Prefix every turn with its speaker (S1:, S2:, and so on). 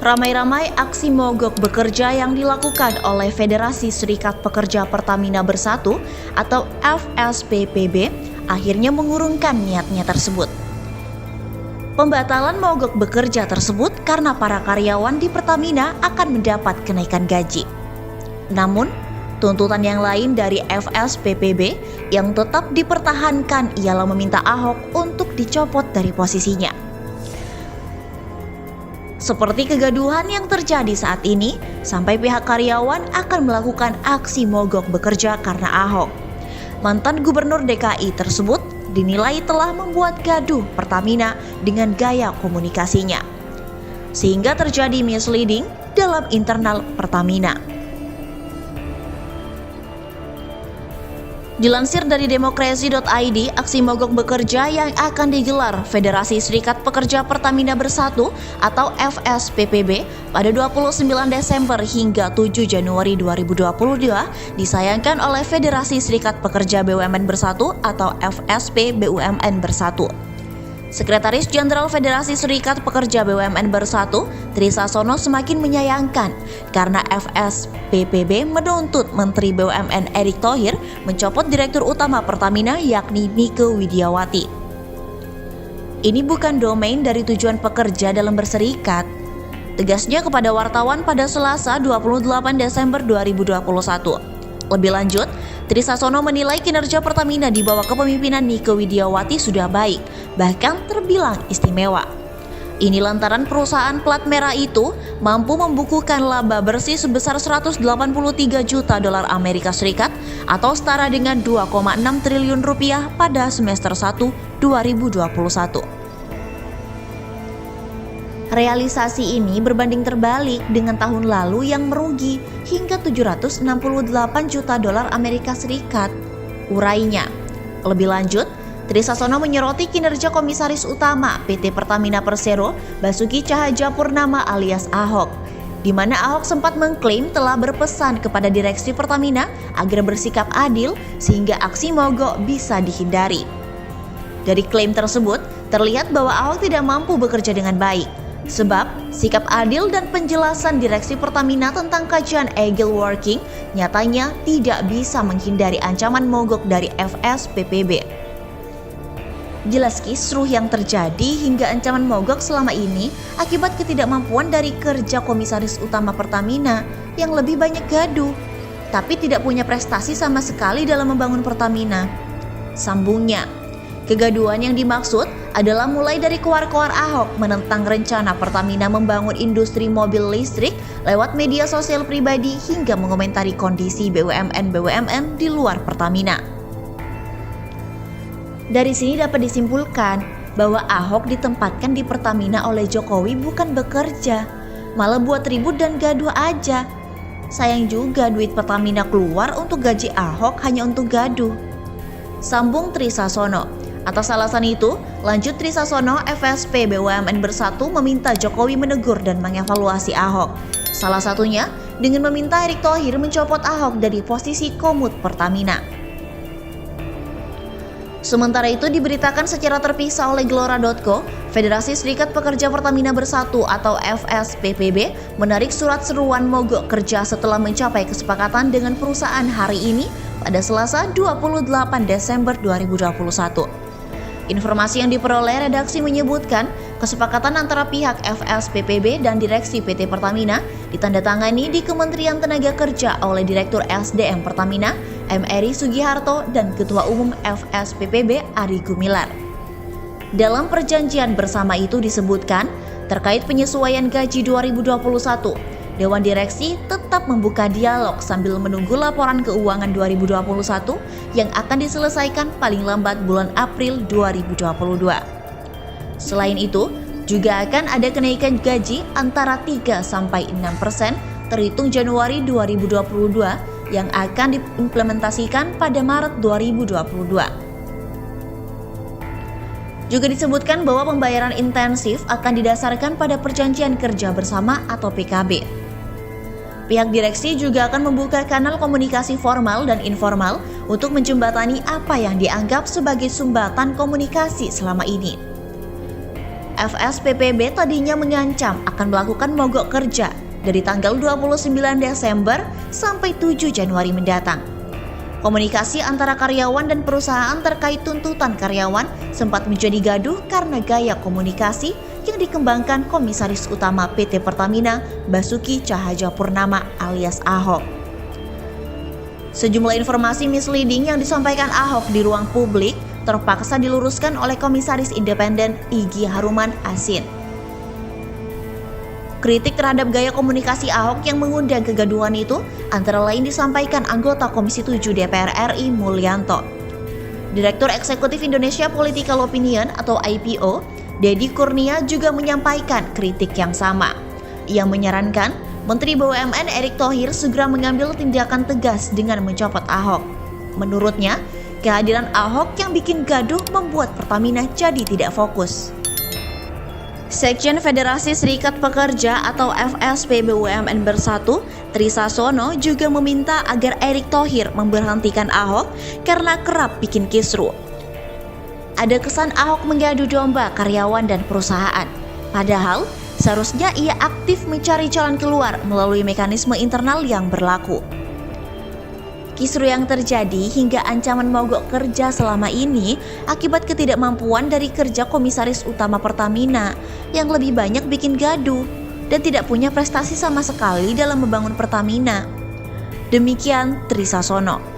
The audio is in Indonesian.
S1: Ramai-ramai aksi mogok bekerja yang dilakukan oleh Federasi Serikat Pekerja Pertamina Bersatu atau FSPPB akhirnya mengurungkan niatnya tersebut. Pembatalan mogok bekerja tersebut karena para karyawan di Pertamina akan mendapat kenaikan gaji. Namun, tuntutan yang lain dari FSPPB yang tetap dipertahankan ialah meminta Ahok untuk dicopot dari posisinya. Seperti kegaduhan yang terjadi saat ini, sampai pihak karyawan akan melakukan aksi mogok bekerja karena Ahok. Mantan Gubernur DKI tersebut dinilai telah membuat gaduh Pertamina dengan gaya komunikasinya, sehingga terjadi misleading dalam internal Pertamina. Dilansir dari demokrasi.id, aksi mogok bekerja yang akan digelar Federasi Serikat Pekerja Pertamina Bersatu atau FSPPB pada 29 Desember hingga 7 Januari 2022 disayangkan oleh Federasi Serikat Pekerja BUMN Bersatu atau FSP BUMN Bersatu. Sekretaris Jenderal Federasi Serikat Pekerja BUMN Bersatu, Trisasono semakin menyayangkan karena FSPPB menuntut Menteri BUMN Erick Thohir mencopot Direktur Utama Pertamina yakni Nike Widiawati. Ini bukan domain dari tujuan pekerja dalam berserikat, tegasnya kepada wartawan pada Selasa 28 Desember 2021. Lebih lanjut, Trisasono menilai kinerja Pertamina di bawah kepemimpinan Nike Widiawati sudah baik, bahkan terbilang istimewa. Ini lantaran perusahaan plat merah itu mampu membukukan laba bersih sebesar 183 juta dolar Amerika Serikat atau setara dengan 2,6 triliun rupiah pada semester 1 2021. Realisasi ini berbanding terbalik dengan tahun lalu yang merugi hingga 768 juta dolar Amerika Serikat, urainya. Lebih lanjut, Trisasono menyoroti kinerja Komisaris Utama PT Pertamina Persero, Basuki Tjahajapurnama alias Ahok, di mana Ahok sempat mengklaim telah berpesan kepada direksi Pertamina agar bersikap adil sehingga aksi mogok bisa dihindari. Dari klaim tersebut, terlihat bahwa Ahok tidak mampu bekerja dengan baik. Sebab sikap adil dan penjelasan direksi Pertamina tentang kajian Agile Working nyatanya tidak bisa menghindari ancaman mogok dari FSPPB. Jelas kisruh yang terjadi hingga ancaman mogok selama ini akibat ketidakmampuan dari kerja Komisaris Utama Pertamina yang lebih banyak gaduh, tapi tidak punya prestasi sama sekali dalam membangun Pertamina. Sambungnya, kegaduhan yang dimaksud adalah mulai dari koar-koar Ahok menentang rencana Pertamina membangun industri mobil listrik lewat media sosial pribadi hingga mengomentari kondisi BUMN di luar Pertamina. Dari sini dapat disimpulkan bahwa Ahok ditempatkan di Pertamina oleh Jokowi bukan bekerja, malah buat ribut dan gaduh aja. Sayang juga duit Pertamina keluar untuk gaji Ahok hanya untuk gaduh. Sambung Trisasono. Atas alasan itu, lanjut Trisasono, FSP BUMN Bersatu meminta Jokowi menegur dan mengevaluasi Ahok. Salah satunya dengan meminta Erick Thohir mencopot Ahok dari posisi Komut Pertamina. Sementara itu diberitakan secara terpisah oleh Gelora.co, Federasi Serikat Pekerja Pertamina Bersatu atau FSPPB menarik surat seruan mogok kerja setelah mencapai kesepakatan dengan perusahaan hari ini pada Selasa 28 Desember 2021. Informasi yang diperoleh redaksi menyebutkan kesepakatan antara pihak FSPPB dan direksi PT Pertamina ditandatangani di Kementerian Tenaga Kerja oleh Direktur SDM Pertamina M. Eri Sugiharto dan Ketua Umum FSPPB Ari Gumilar. Dalam perjanjian bersama itu disebutkan terkait penyesuaian gaji 2021, Dewan Direksi tetap membuka dialog sambil menunggu laporan keuangan 2021 yang akan diselesaikan paling lambat bulan April 2022. Selain itu, juga akan ada kenaikan gaji antara 3-6% terhitung Januari 2022 yang akan diimplementasikan pada Maret 2022. Juga disebutkan bahwa pembayaran intensif akan didasarkan pada perjanjian kerja bersama atau PKB. Pihak direksi juga akan membuka kanal komunikasi formal dan informal untuk menjembatani apa yang dianggap sebagai sumbatan komunikasi selama ini. FSPPB tadinya mengancam akan melakukan mogok kerja dari tanggal 29 Desember sampai 7 Januari mendatang. Komunikasi antara karyawan dan perusahaan terkait tuntutan karyawan sempat menjadi gaduh karena gaya komunikasi yang dikembangkan Komisaris Utama PT Pertamina Basuki Cahayapurnama alias Ahok. Sejumlah informasi misleading yang disampaikan Ahok di ruang publik terpaksa diluruskan oleh Komisaris Independen Igi Haruman Asin. Kritik terhadap gaya komunikasi Ahok yang mengundang kegaduhan itu antara lain disampaikan anggota Komisi 7 DPR RI Mulyanto. Direktur Eksekutif Indonesia Political Opinion atau IPO, Deddy Kurnia juga menyampaikan kritik yang sama. Ia menyarankan Menteri BUMN Erick Thohir segera mengambil tindakan tegas dengan mencopot Ahok. Menurutnya, kehadiran Ahok yang bikin gaduh membuat Pertamina jadi tidak fokus. Sekjen Federasi Serikat Pekerja atau FSP BUMN Bersatu, Trisasono juga meminta agar Erick Thohir memberhentikan Ahok karena kerap bikin kisruh. Ada kesan Ahok mengadu domba karyawan dan perusahaan, padahal seharusnya ia aktif mencari jalan keluar melalui mekanisme internal yang berlaku. Kisruh yang terjadi hingga ancaman mogok kerja selama ini akibat ketidakmampuan dari kerja Komisaris Utama Pertamina yang lebih banyak bikin gaduh dan tidak punya prestasi sama sekali dalam membangun Pertamina. Demikian Trisasono.